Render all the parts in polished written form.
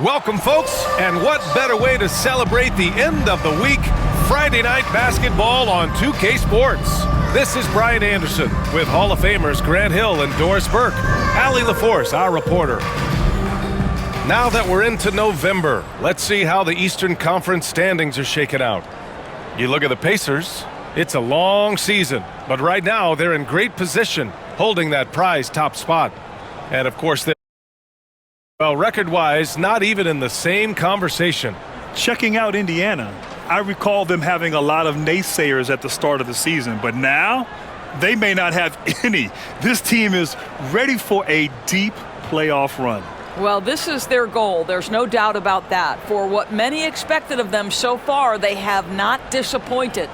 Welcome, folks, and what better way to celebrate the end of the week? Friday night basketball on 2K Sports. This is Brian Anderson with Hall of Famers Grant Hill and Doris Burke. Allie LaForce, our reporter. Now that we're into November, let's see how the Eastern Conference standings are shaking out. You look at the Pacers, it's a long season, but right now they're in great position, holding that prize top spot. And of course, well, record-wise, not even in the same conversation. Checking out Indiana, I recall them having a lot of naysayers at the start of the season, but now they may not have any. This team is ready for a deep playoff run. Well, this is their goal. There's no doubt about that. For what many expected of them so far, they have not disappointed.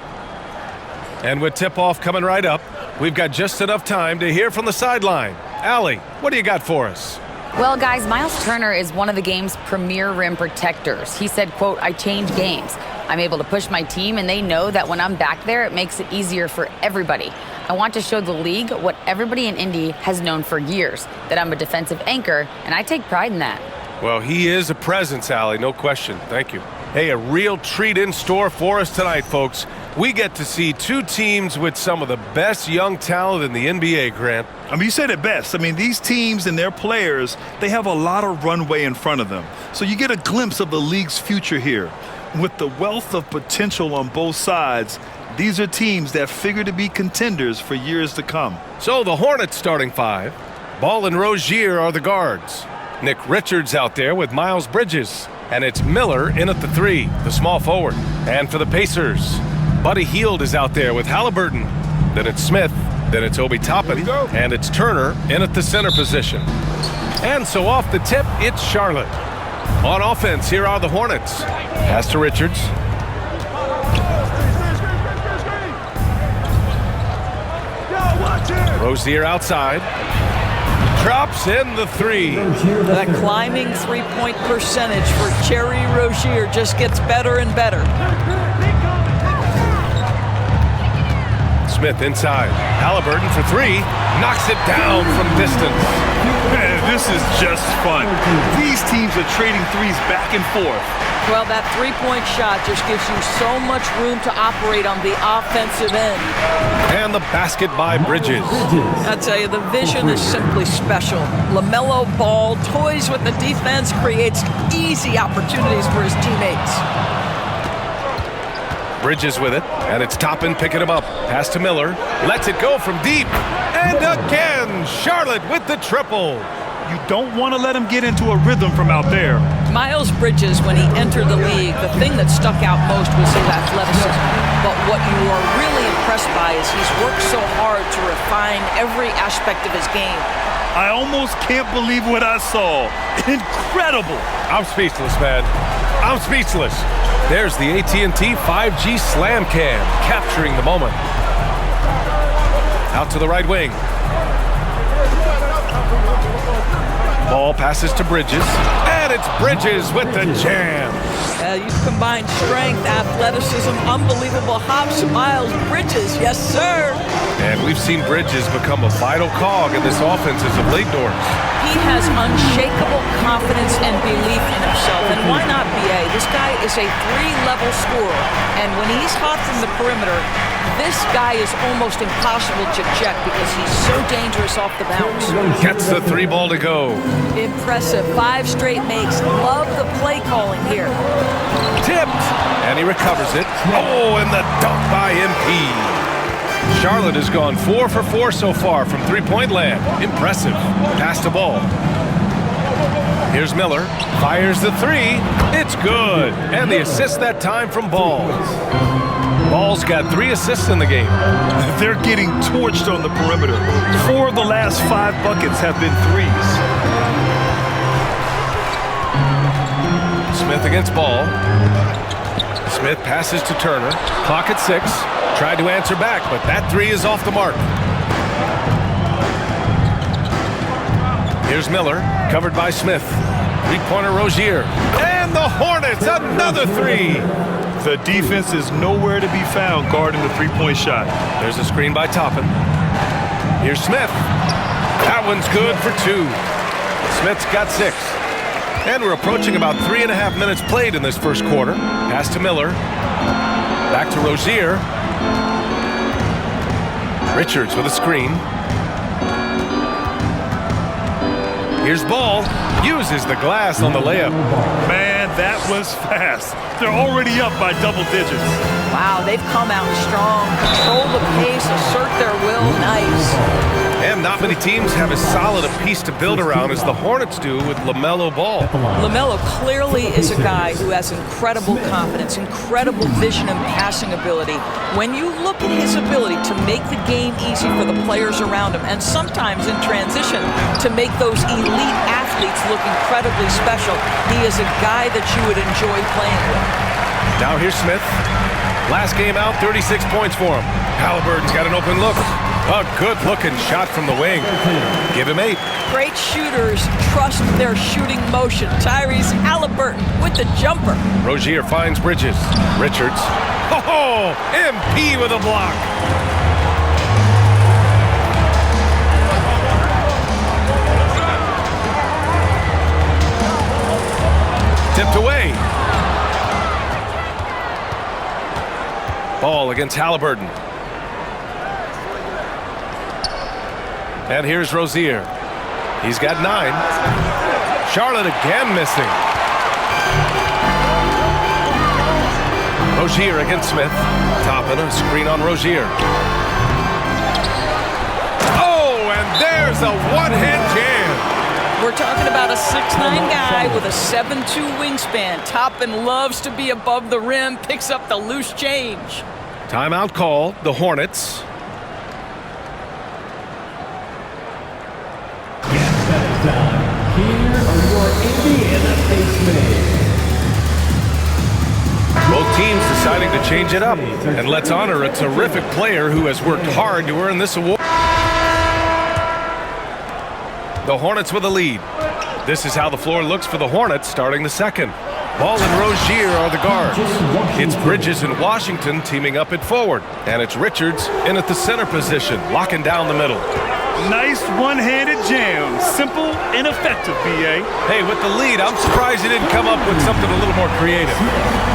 And with tip-off coming right up, we've got just enough time to hear from the sideline. Allie, what do you got for us? Well, guys, Miles Turner is one of the game's premier rim protectors. He said, quote, "I change games. I'm able to push my team, and they know that when I'm back there, it makes it easier for everybody. I want to show the league what everybody in Indy has known for years, that I'm a defensive anchor, and I take pride in that." Well, he is a presence, Allie, no question. Thank you. Hey, a real treat in store for us tonight, folks. We get to see two teams with some of the best young talent in the NBA, Grant. I mean, you said it best. I mean, these teams and their players, they have a lot of runway in front of them. So you get a glimpse of the league's future here. With the wealth of potential on both sides, these are teams that figure to be contenders for years to come. So the Hornets starting five. Ball and Rozier are the guards. Nick Richards out there with Miles Bridges. And it's Miller in at the three, the small forward. And for the Pacers, Buddy Hield is out there with Halliburton. Then it's Smith. Then it's Obi Toppin. And it's Turner in at the center position. And so off the tip, it's Charlotte. On offense, here are the Hornets. Pass to Richards. Rozier outside. Drops in the three. That climbing three-point percentage for Cherry Rozier just gets better and better. Smith inside. Halliburton for three. Knocks it down from distance. Man, this is just fun. These teams are trading threes back and forth. Well, that three-point shot just gives you so much room to operate on the offensive end. And the basket by Bridges. I tell you, the vision is simply special. LaMelo Ball toys with the defense, creates easy opportunities for his teammates. Bridges with it, and it's Toppin picking him up. Pass to Miller, lets it go from deep. And again, Charlotte with the triple. You don't want to let him get into a rhythm from out there. Miles Bridges, when he entered the league, the thing that stuck out most was his athleticism. But what you are really impressed by is he's worked so hard to refine every aspect of his game. I almost can't believe what I saw. Incredible. I'm speechless, man. I'm speechless. There's the AT&T 5G Slam Cam, capturing the moment. Out to the right wing. Ball passes to Bridges, and it's Bridges with the jam. You combine strength, athleticism, unbelievable hops. Miles Bridges, yes, sir. And we've seen Bridges become a vital cog in this offense as of late, Doris. He has unshakable confidence and belief in himself. And why not, BA? This guy is a three-level scorer. And when he's hot from the perimeter, this guy is almost impossible to check because he's so dangerous off the bounce. Gets the three ball to go. Impressive. 5 straight makes. Love the play calling here. Tipped. And he recovers it. Oh, and the dunk by MP. Charlotte has gone 4 for 4 so far from three-point land. Impressive. Pass to Ball. Here's Miller. Fires the three. It's good. And the assist that time from Ball. Ball's got 3 assists in the game. They're getting torched on the perimeter. 4 of the last 5 buckets have been threes. Smith against Ball. Smith passes to Turner. Clock at 6. Tried to answer back, but that three is off the mark. Here's Miller, covered by Smith. Three-pointer Rozier. And the Hornets, another three. The defense is nowhere to be found guarding the three-point shot. There's a screen by Toppin. Here's Smith. That one's good for 2. Smith's got 6. And we're approaching about 3.5 minutes played in this first quarter. Pass to Miller. Back to Rozier. Richards with a screen. Here's Ball. Uses the glass on the layup. Man, that was fast. They're already up by double digits. Wow, they've come out strong. Control the pace, assert their will. Nice. And not many teams have as solid a piece to build around as the Hornets do with LaMelo Ball. LaMelo clearly is a guy who has incredible confidence, incredible vision and passing ability. When you look at his ability to make the game easy for the players around him, and sometimes in transition to make those elite athletes look incredibly special, he is a guy that you would enjoy playing with. Now here's Smith. Last game out, 36 points for him. Halliburton's got an open look. A good-looking shot from the wing. Give him 8. Great shooters trust their shooting motion. Tyrese Halliburton with the jumper. Rozier finds Bridges. Richards. Oh, MP with a block. Tipped away. Ball against Halliburton. And here's Rozier. He's got 9. Charlotte again missing. Rozier against Smith. Topping a screen on Rozier. Oh, and there's a one-hand jam. We're talking about a 6'9" guy with a 7'2" wingspan. Toppin loves to be above the rim, picks up the loose change. Timeout call, the Hornets. Here are your Indiana Pacers. Both teams deciding to change it up. And let's honor a terrific player who has worked hard to earn this award. The Hornets with a lead. This is how the floor looks for the Hornets starting the second. Ball and Rozier are the guards. It's Bridges and Washington teaming up at forward. And it's Richards in at the center position, locking down the middle. Nice one-handed jam. Simple and effective, B.A. Hey, with the lead, I'm surprised he didn't come up with something a little more creative.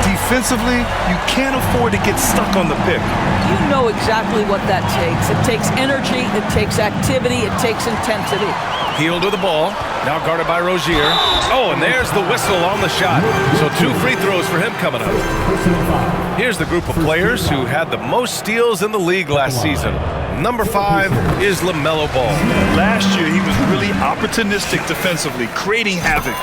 Defensively, you can't afford to get stuck on the pick. You know exactly what that takes. It takes energy, it takes activity, it takes intensity. Healed with the ball. Now guarded by Rozier. Oh, and there's the whistle on the shot. So 2 free throws for him coming up. Here's the group of players who had the most steals in the league last season. Number 5 is LaMelo Ball. Last year, he was really opportunistic defensively, creating havoc.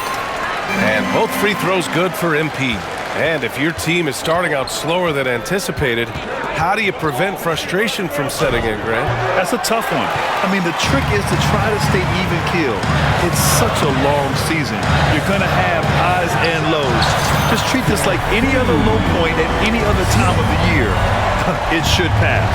And both free throws good for MP. And if your team is starting out slower than anticipated, how do you prevent frustration from setting in, Grant? That's a tough one. I mean, the trick is to try to stay even-keeled. It's such a long season. You're going to have highs and lows. Just treat this like any other low point at any other time of the year. It should pass.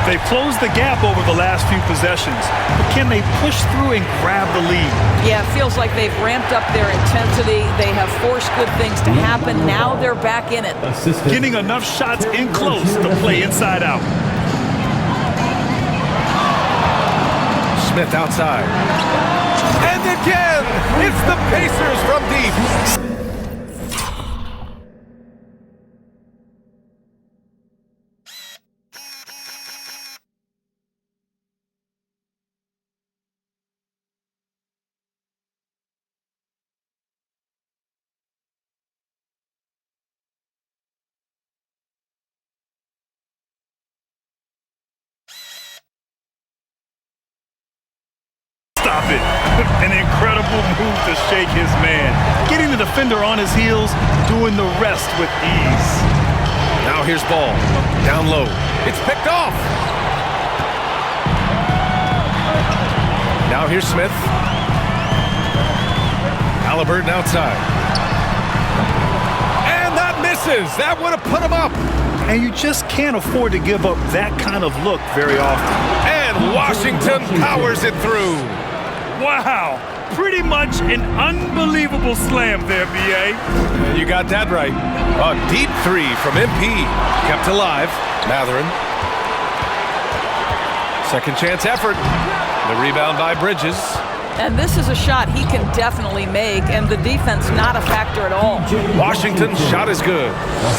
They've closed the gap over the last few possessions, but can they push through and grab the lead? Yeah, it feels like they've ramped up their intensity. They have forced good things to happen. Now they're back in it. Getting enough shots in close to play inside out. Smith outside. And again, it's the Pacers from deep. Stop it. An incredible move to shake his man. Getting the defender on his heels, doing the rest with ease. Now here's Ball. Down low. It's picked off. Now here's Smith. Halliburton outside. And that misses. That would have put him up. And you just can't afford to give up that kind of look very often. And Washington powers it through. Wow, pretty much an unbelievable slam there, B.A. You got that right. A deep 3 from MP. Kept alive. Matherin. Second chance effort. The rebound by Bridges. And this is a shot he can definitely make, and the defense not a factor at all. Washington's shot is good.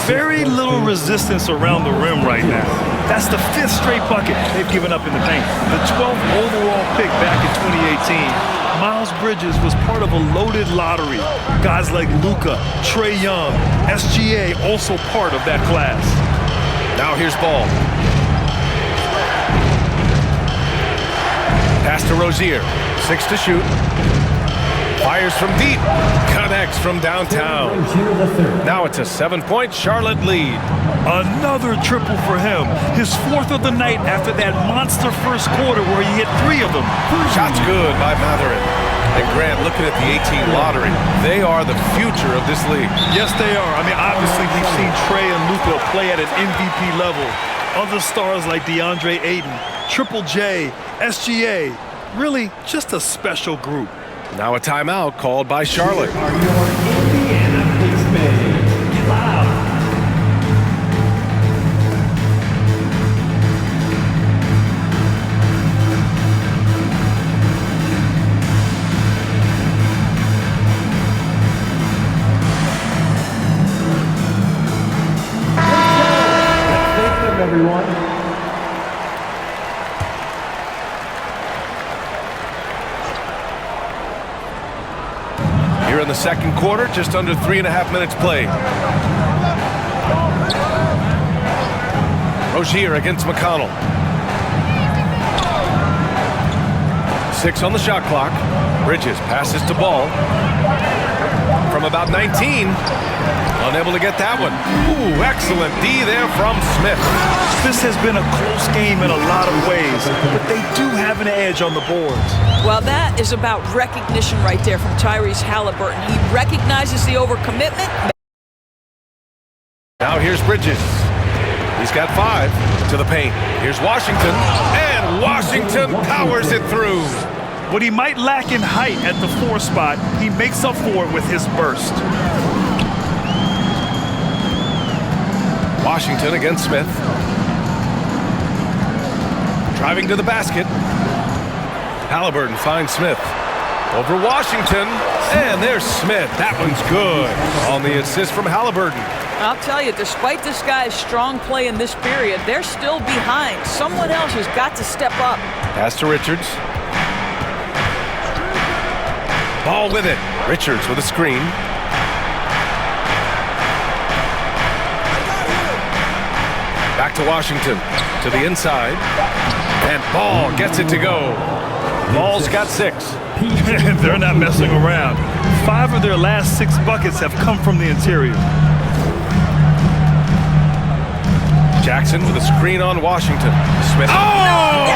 Very little resistance around the rim right now. That's the 5th straight bucket they've given up in the paint. The 12th overall pick back in 2018. Miles Bridges was part of a loaded lottery. Guys like Luka, Trae Young, SGA also part of that class. Now here's Ball. Pass to Rozier. 6 to shoot. Fires from deep. Connects from downtown. Now it's a 7-point Charlotte lead. Another triple for him. His 4th of the night after that monster first quarter where he hit 3 of them. Shots good by Matherin. And Grant, looking at the 18 lottery, they are the future of this league. Yes, they are. I mean, obviously, we've seen Trae and Luka play at an MVP level. Other stars like DeAndre Ayton, Triple J, SGA, really just a special group. Now a timeout called by Charlotte. Are your Indiana Pacers loud? Everyone. Here in the second quarter, just under 3.5 minutes played. Rozier against McConnell. 6 on the shot clock. Bridges passes to Ball. From about 19. Unable to get that one. Ooh, excellent D there from Smith. This has been a close game in a lot of ways, but they do have an edge on the boards. Well, that is about recognition right there from Tyrese Halliburton. He recognizes the overcommitment. Now here's Bridges. He's got 5 to the paint. Here's Washington, and Washington powers it through. What he might lack in height at the 4 spot, he makes up for it with his burst. Washington against Smith. Driving to the basket. Halliburton finds Smith. Over Washington. And there's Smith. That one's good. On the assist from Halliburton. I'll tell you, despite this guy's strong play in this period, they're still behind. Someone else has got to step up. Pass to Richards. Ball with it. Richards with a screen. Back to Washington, to the inside, and Ball gets it to go. Ball's got 6. They're not messing around. 5 of their last 6 buckets have come from the interior. Jackson with a screen on Washington. Smith. Oh!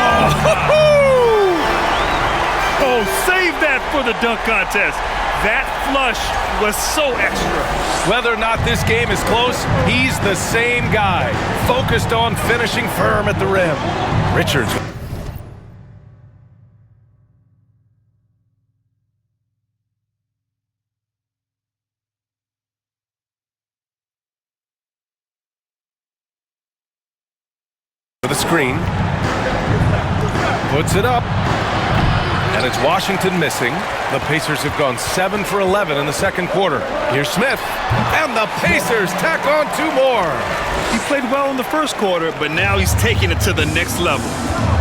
Oh, save that for the dunk contest. That flush was so extra. Whether or not this game is close, he's the same guy, focused on finishing firm at the rim. Richards. With a screen. Puts it up. And it's Washington missing. The Pacers have gone 7 for 11 in the second quarter. Here's Smith, and the Pacers tack on 2 more. He played well in the first quarter, but now he's taking it to the next level.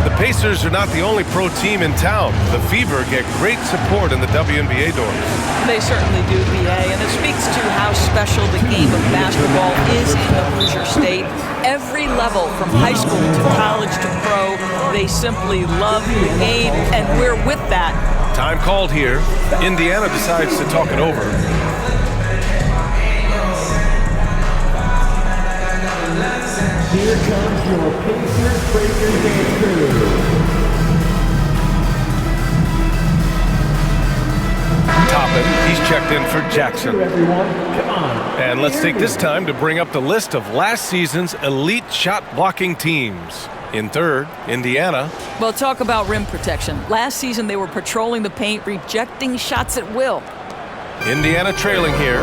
The Pacers are not the only pro team in town. The Fever get great support in the WNBA dorms. They certainly do, BA, and it speaks to how special the game of basketball is in the Hoosier State. Every level, from high school to college to pro, they simply love the game, and we're with that. Time called here. Indiana decides to talk it over. Here comes your Pacers Breakers dance crew. Toppin, he's checked in for Jackson. Everyone, come on. And let's take this time to bring up the list of last season's elite shot blocking teams. In third, Indiana. Well, talk about rim protection. Last season, they were patrolling the paint, rejecting shots at will. Indiana trailing here.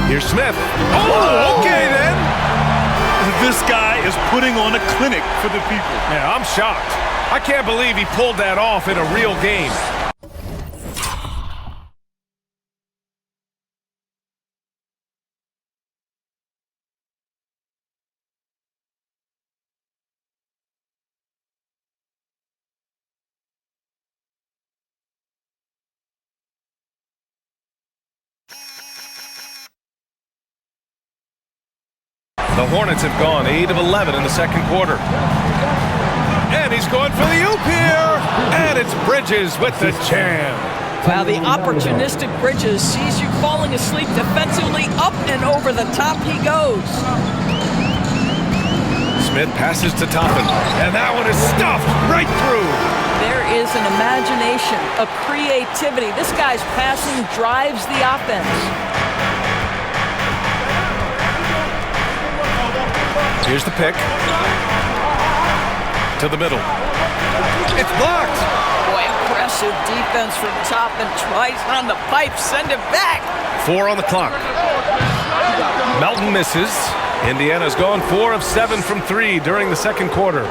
Here's Smith. Oh, okay then. This guy is putting on a clinic for the people. Yeah, I'm shocked. I can't believe he pulled that off in a real game. The Hornets have gone 8 of 11 in the second quarter. And he's going for the oop here. And it's Bridges with the jam. Wow, the opportunistic Bridges sees you falling asleep defensively. Up and over the top he goes. Smith passes to Toppin. And that one is stuffed right through. There is an imagination, a creativity. This guy's passing drives the offense. Here's the pick. To the middle. It's blocked. Boy, impressive defense from Toppin. Twice on the pipe, send it back. 4 on the clock. Melton misses. Indiana's gone 4 of 7 from 3 during the second quarter.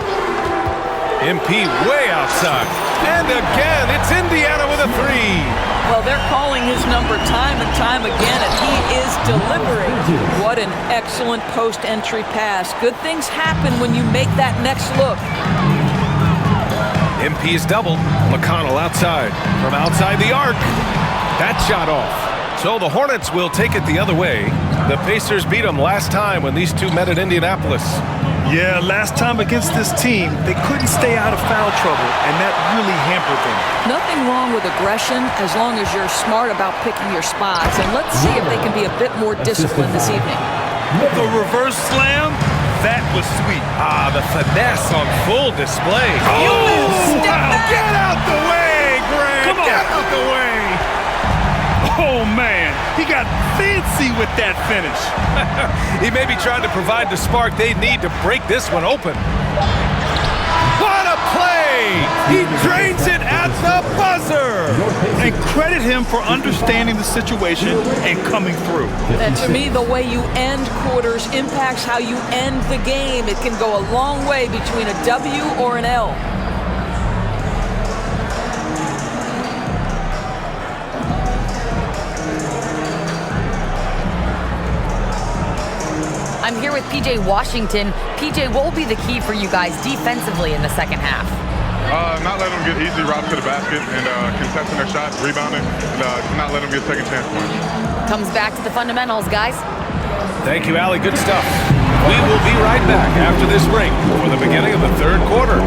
MP way outside. And again, it's Indiana with a 3. Well, they're calling his number time and time again, and he is delivering. What an excellent post-entry pass. Good things happen when you make that next look. MP is doubled. McConnell outside. From outside the arc. That shot off. So the Hornets will take it the other way. The Pacers beat them last time when these two met at Indianapolis. Yeah, last time against this team, they couldn't stay out of foul trouble, and that really hampered them. Nothing wrong with aggression as long as you're smart about picking your spots. And let's see if they can be a bit more disciplined this evening. The reverse slam, that was sweet. Ah, the finesse on full display. Step back. Get out the way, Grant! Come on. Get out the way! Oh, man, he got fancy with that finish. He may be trying to provide the spark they need to break this one open. What a play! He drains it at the buzzer! And credit him for understanding the situation and coming through. And to me, the way you end quarters impacts how you end the game. It can go a long way between a W or an L. I'm here with PJ Washington. PJ, what will be the key for you guys defensively in the second half? Not letting them get easy routes to the basket and contesting their shots, rebounding, and not letting them get second chance points. Comes back to the fundamentals, guys. Thank you, Allie. Good stuff. We will be right back after this break for the beginning of the third quarter.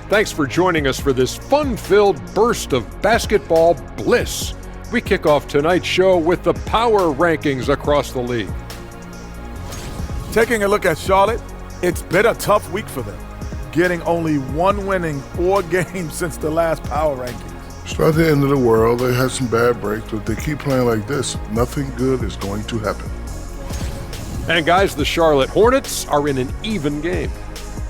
Thanks for joining us for this fun-filled burst of basketball bliss. We kick off tonight's show with the power rankings across the league. Taking a look at Charlotte, it's been a tough week for them, getting only one win in 4 games since the last power rankings. It's not the end of the world. They had some bad breaks, but if they keep playing like this, nothing good is going to happen. And guys, the Charlotte Hornets are in an even game.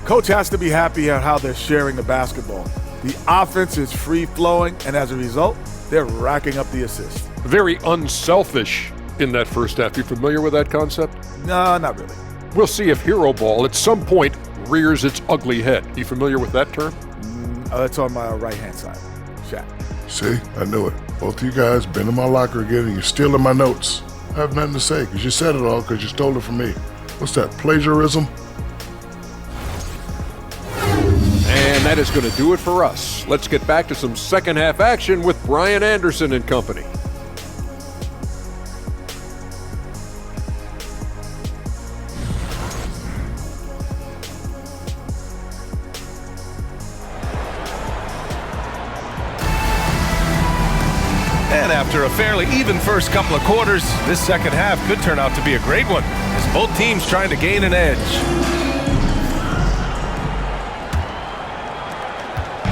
Coach has to be happy at how they're sharing the basketball. The offense is free-flowing, and as a result, they're racking up the assists. Very unselfish in that first half. You familiar with that concept? No, not really. We'll see if hero ball at some point rears its ugly head. You familiar with that term? That's on my right-hand side. Shaq. See, I knew it. Both of you guys been in my locker again, and you're stealing my notes. I have nothing to say because you said it all because you stole it from me. What's that, plagiarism? And that is going to do it for us. Let's get back to some second half action with Brian Anderson and company. And after a fairly even first couple of quarters, this second half could turn out to be a great one as both teams trying to gain an edge.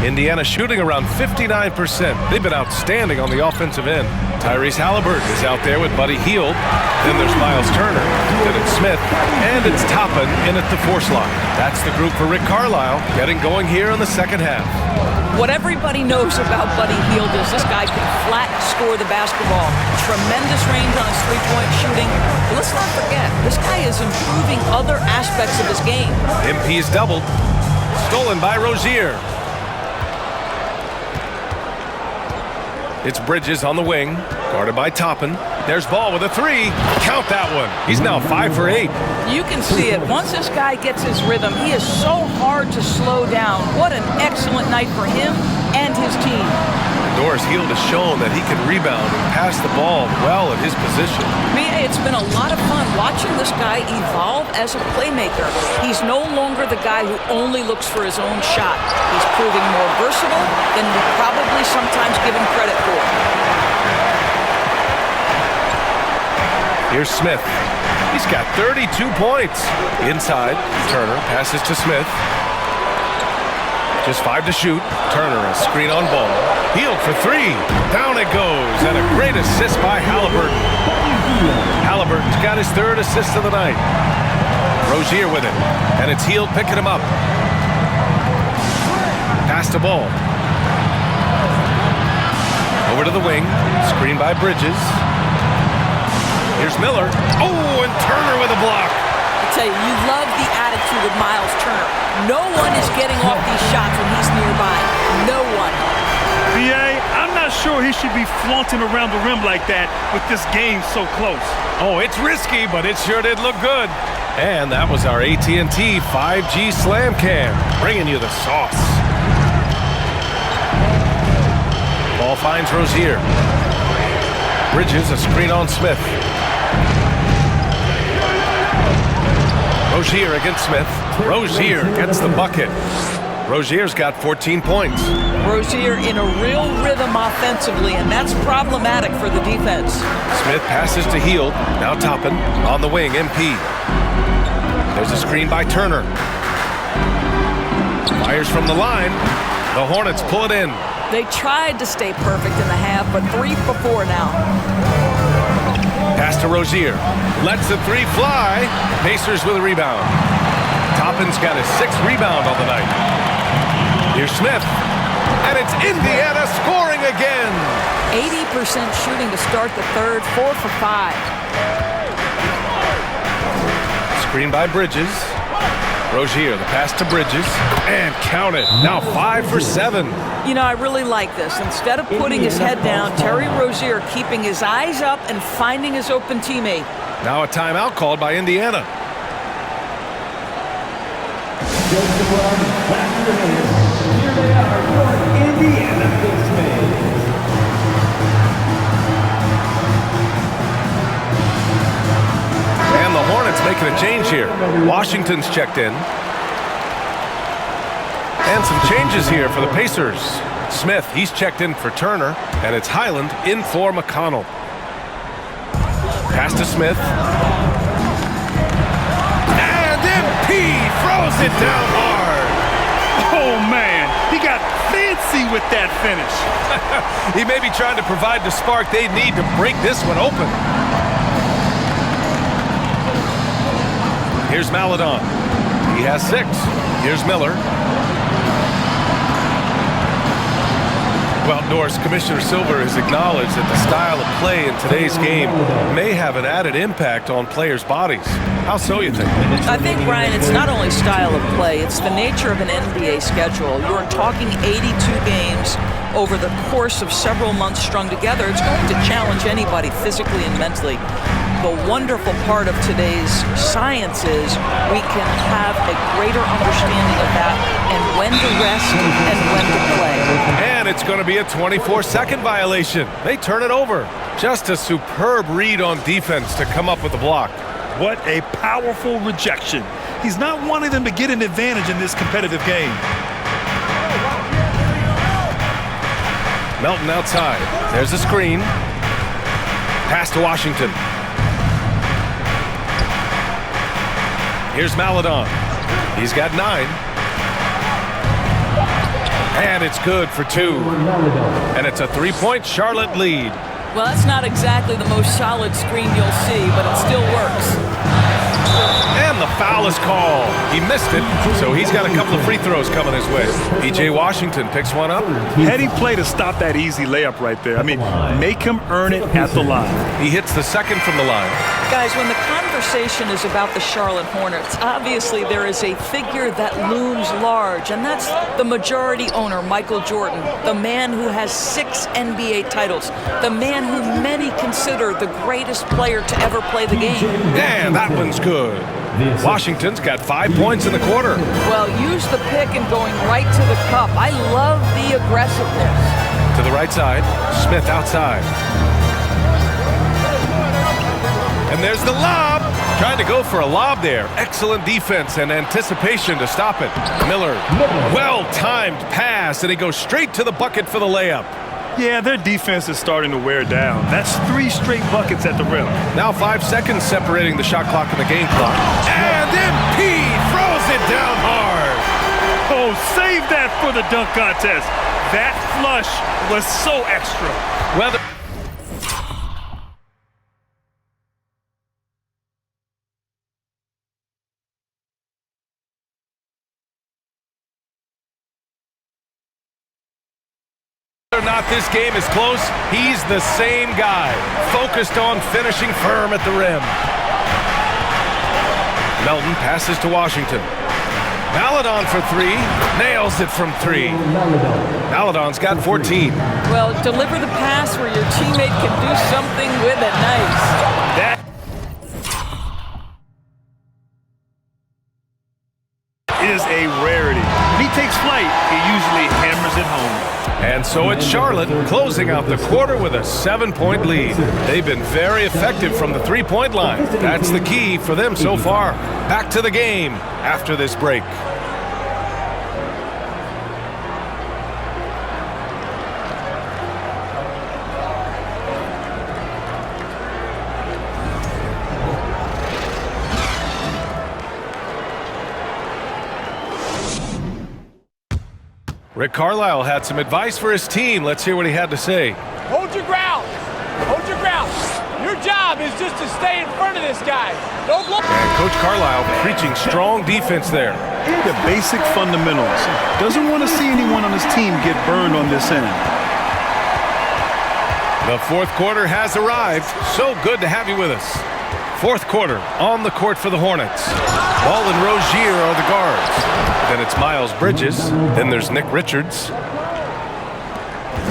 Indiana shooting around 59%. They've been outstanding on the offensive end. Tyrese Halliburton is out there with Buddy Hield. Then there's Miles Turner, then it's Smith, and it's Toppin in at the force line. That's the group for Rick Carlisle getting going here in the second half. What everybody knows about Buddy Hield is this guy can flat score the basketball. Tremendous range on his three-point shooting. But let's not forget, this guy is improving other aspects of his game. MP's doubled. Stolen by Rozier. It's Bridges on the wing, guarded by Toppin. There's Ball with a three. Count that one. He's now 5 for 8. You can see it. Once this guy gets his rhythm, he is so hard to slow down. What an excellent night for him and his team. Doris Hield has shown that he can rebound and pass the ball well at his position. It's been a lot of fun watching this guy evolve as a playmaker. He's no longer the guy who only looks for his own shot. He's proving more versatile than we probably sometimes give him credit for. Here's Smith. He's got 32 points. Inside, Turner passes to Smith. Just 5 to shoot. Turner a screen on Ball. Hield for 3. Down it goes. And a great assist by Halliburton. Halliburton's got his 3rd assist of the night. Rozier with it. And it's Hield picking him up. Pass to Ball. Over to the wing. Screen by Bridges. Here's Miller. Oh, and Turner with a block. I tell you, you love the attitude of Miles Turner. No one is getting off these shots when he's nearby. No one. BA, I'm not sure he should be flaunting around the rim like that with this game so close. Oh, it's risky, but it sure did look good. And that was our AT&T 5G Slam Cam, bringing you the sauce. Ball finds Rozier. Bridges a screen on Smith. Rozier against Smith. Rozier gets the bucket. Rozier's got 14 points. Rozier in a real rhythm offensively, and that's problematic for the defense. Smith passes to Hield. Now Toppin on the wing, MP. There's a screen by Turner. Fires from the line. The Hornets pull it in. They tried to stay perfect in the half, but 3 for 4 now. Pass to Rozier. Lets the 3 fly. Pacers with a rebound. Toppin's got his 6th rebound on the night. Here's Smith. And it's Indiana scoring again. 80% shooting to start the third, 4 for 5. Screen by Bridges. Rozier, the pass to Bridges. And count it. Now 5 for 7. You know, I really like this. Instead of putting his head down, Terry Rozier keeping his eyes up and finding his open teammate. Now a timeout called by Indiana. Just above, clap your hands. Here they are, your Indiana Pacers. And the Hornets making a change here. Washington's checked in. And some changes here for the Pacers. Smith, he's checked in for Turner. And it's Highland in for McConnell. Pass to Smith. And MP throws it down hard. Oh, man. He got fancy with that finish. He may be trying to provide the spark they need to break this one open. Here's Maladon. He has 6. Here's Miller. Well, Doris, Commissioner Silver has acknowledged that the style of play in today's game may have an added impact on players' bodies. How so, you think? I think, Brian, it's not only style of play, it's the nature of an NBA schedule. You're talking 82 games over the course of several months strung together. It's going to challenge anybody physically and mentally. the wonderful part of today's science is we can have a greater understanding of that and when to rest and when to play. And it's going to be a 24-second violation. They turn it over. Just a superb read on defense to come up with the block. What a powerful rejection. He's not wanting them to get an advantage in this competitive game. Melton outside. There's a screen. Pass to Washington. Here's Maladon. He's got 9. And it's good for 2. And it's a 3-point Charlotte lead. Well, that's not exactly the most solid screen you'll see, but it still works. And the foul is called. He missed it, so he's got a couple of free throws coming his way. P.J. Washington picks one up. Heady play to stop that easy layup right there. I mean, make him earn it at the line. He hits the second from the line. Guys, when the conversation is about the Charlotte Hornets, obviously there is a figure that looms large, and that's the majority owner, Michael Jordan, the man who has 6 NBA titles, the man who many consider the greatest player to ever play the game. And that one's good. Washington's got 5 points in the quarter. Well, use the pick and going right to the cup. I love the aggressiveness. To the right side, Smith outside. And there's the lob. Trying to go for a lob there. Excellent defense and anticipation to stop it. Miller, well-timed pass, and he goes straight to the bucket for the layup. Yeah, their defense is starting to wear down. That's 3 straight buckets at the rim. Now 5 seconds separating the shot clock and the game clock. And MP throws it down hard. Oh, save that for the dunk contest. That flush was so extra. Well, whether or not this game is close, he's the same guy, focused on finishing firm at the rim. Melton passes to Washington. Maladon for 3, nails it from 3. Maladon's got 14. Well, deliver the pass where your teammate can do something with it. Nice. That is a rarity. When he takes flight, he usually hammers it home. And so it's Charlotte closing out the quarter with a 7-point lead. They've been very effective from the 3-point line. That's the key for them so far. Back to the game after this break. Rick Carlisle had some advice for his team. Let's hear what he had to say. Hold your ground. Hold your ground. Your job is just to stay in front of this guy. Don't blow. And Coach Carlisle preaching strong defense there. The basic fundamentals. Doesn't want to see anyone on his team get burned on this end. The fourth quarter has arrived. So good to have you with us. Fourth quarter on the court for the Hornets. Ball and Rozier are the guards. Then it's Miles Bridges. Then there's Nick Richards.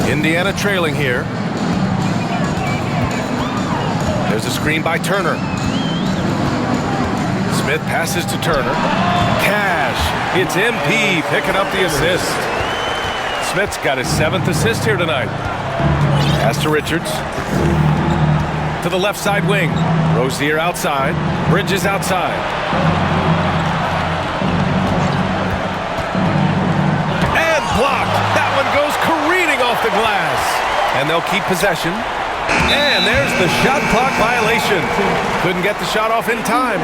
Indiana trailing here. There's a screen by Turner. Smith passes to Turner. Cash. It's MP picking up the assist. Smith's got his 7th assist here tonight. Pass to Richards. To the left side wing. Rozier outside. Bridges outside. And blocked. That one goes careening off the glass. And they'll keep possession. And there's the shot clock violation. Couldn't get the shot off in time.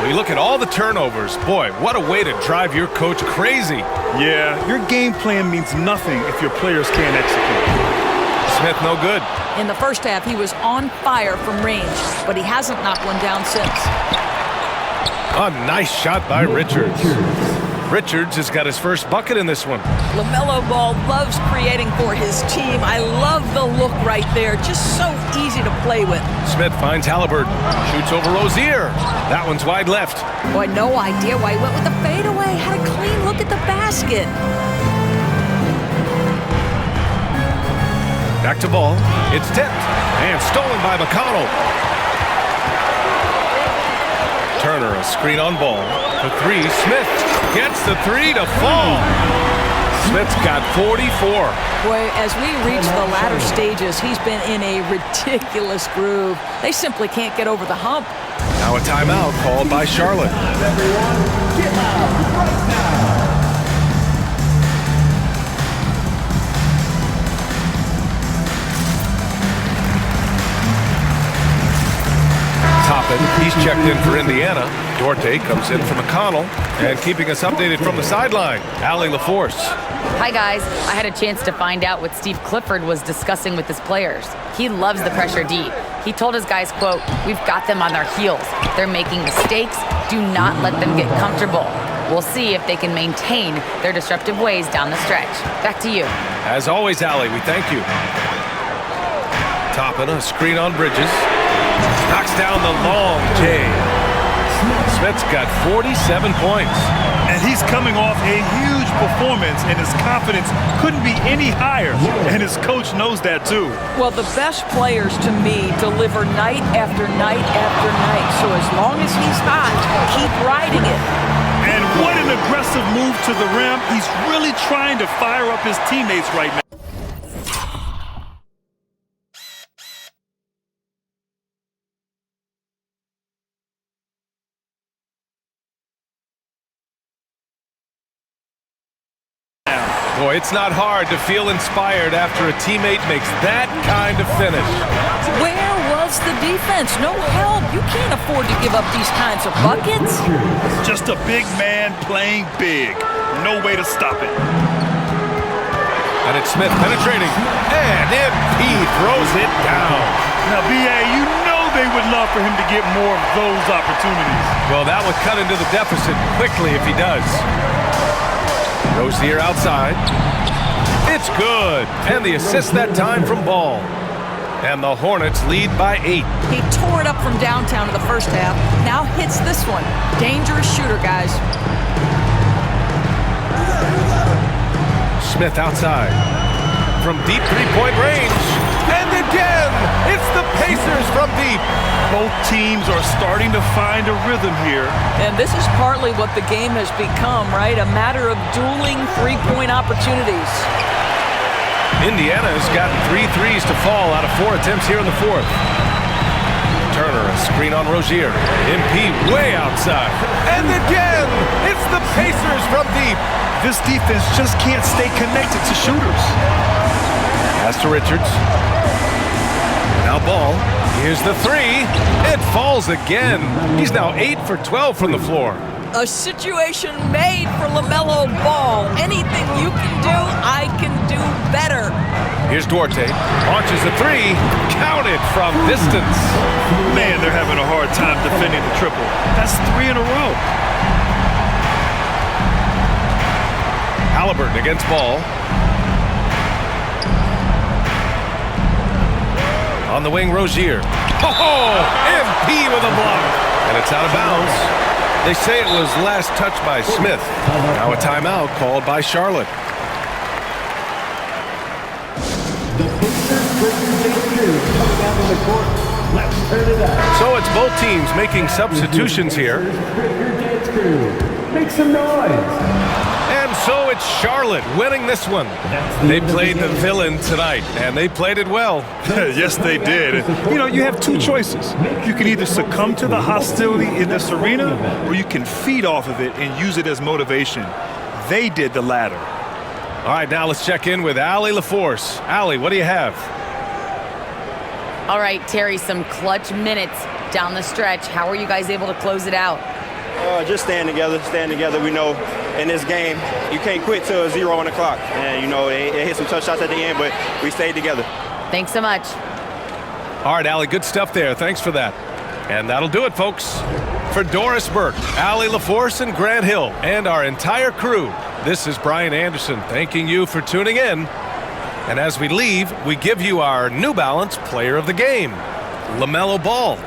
We look at all the turnovers. Boy, what a way to drive your coach crazy. Yeah, your game plan means nothing if your players can't execute. Smith no good. In the first half, he was on fire from range, but he hasn't knocked one down since. A nice shot by Richards. Richards has got his first bucket in this one. LaMelo Ball loves creating for his team. I love the look right there. Just so easy to play with. Smith finds Halliburton. Shoots over Rozier. That one's wide left. Boy, no idea why he went with the fadeaway. Had a clean look at the basket. Back to Ball. It's tipped and stolen by McConnell. Turner, a screen on Ball. For three, Smith gets the three to fall. Smith's got 44. Boy, as we reach the latter stages, he's been in a ridiculous groove. They simply can't get over the hump. Now a timeout called by Charlotte. Everyone, get out right now. Toppin, he's checked in for Indiana. Duarte comes in for McConnell. And keeping us updated from the sideline, Allie LaForce. Hi, guys. I had a chance to find out what Steve Clifford was discussing with his players. He loves the pressure D. He told his guys, quote, "We've got them on their heels. They're making mistakes. Do not let them get comfortable. We'll see if they can maintain their disruptive ways down the stretch." Back to you. As always, Allie, we thank you. Toppin, a screen on Bridges. Knocks down the long J. Smith's got 47 points. And he's coming off a huge performance, and his confidence couldn't be any higher. And his coach knows that, too. Well, the best players, to me, deliver night after night after night. So as long as he's hot, keep riding it. And what an aggressive move to the rim. He's really trying to fire up his teammates right now. Boy, it's not hard to feel inspired after a teammate makes that kind of finish. Where was the defense? No help. You can't afford to give up these kinds of buckets. Just a big man playing big. No way to stop it. And it's Smith penetrating. And MP throws it down. Now, B.A., you know they would love for him to get more of those opportunities. Well, that would cut into the deficit quickly if he does. Rozier outside. It's good. And the assist that time from Ball. And the Hornets lead by 8. He tore it up from downtown in the first half. Now hits this one. Dangerous shooter, guys. Smith outside. From deep three-point range. And again, it's the Pacers from deep. Both teams are starting to find a rhythm here. And this is partly what the game has become, right? A matter of dueling three-point opportunities. Indiana has gotten 3 threes to fall out of 4 attempts here in the fourth. Turner, a screen on Rozier. MP way outside. And again, it's the Pacers from deep. This defense just can't stay connected to shooters. Pass to Richards. Now Ball. Here's the three. It falls again. He's now 8 for 12 from the floor. A situation made for LaMelo Ball. Anything you can do, I can do better. Here's Duarte. Launches a three. Counted from distance. Man, they're having a hard time defending the triple. That's 3 in a row. Halliburton against Ball. On the wing, Rozier. Oh, MP with a block. And it's out of bounds. They say it was last touched by Smith. Now a timeout called by Charlotte. The Pacers bring game 2 coming out of the court. Let's turn it up. So it's both teams making substitutions here. Breaker dance crew. Make some noise. And so it's Charlotte winning this one. They played the villain tonight, and they played it well. Yes, they did. You know, you have two choices. You can either succumb to the hostility in this arena, or you can feed off of it and use it as motivation. They did the latter. All right, now let's check in with Allie LaForce. Allie, what do you have? All right, Terry, some clutch minutes down the stretch. How are you guys able to close it out? Just staying together. We know in this game, you can't quit till 0 on the clock. And, you know, they hit some tough shots at the end, but we stayed together. Thanks so much. All right, Allie, good stuff there. Thanks for that. And that'll do it, folks. For Doris Burke, Allie LaForce, and Grant Hill, and our entire crew, this is Brian Anderson thanking you for tuning in. And as we leave, we give you our New Balance Player of the Game, LaMelo Ball.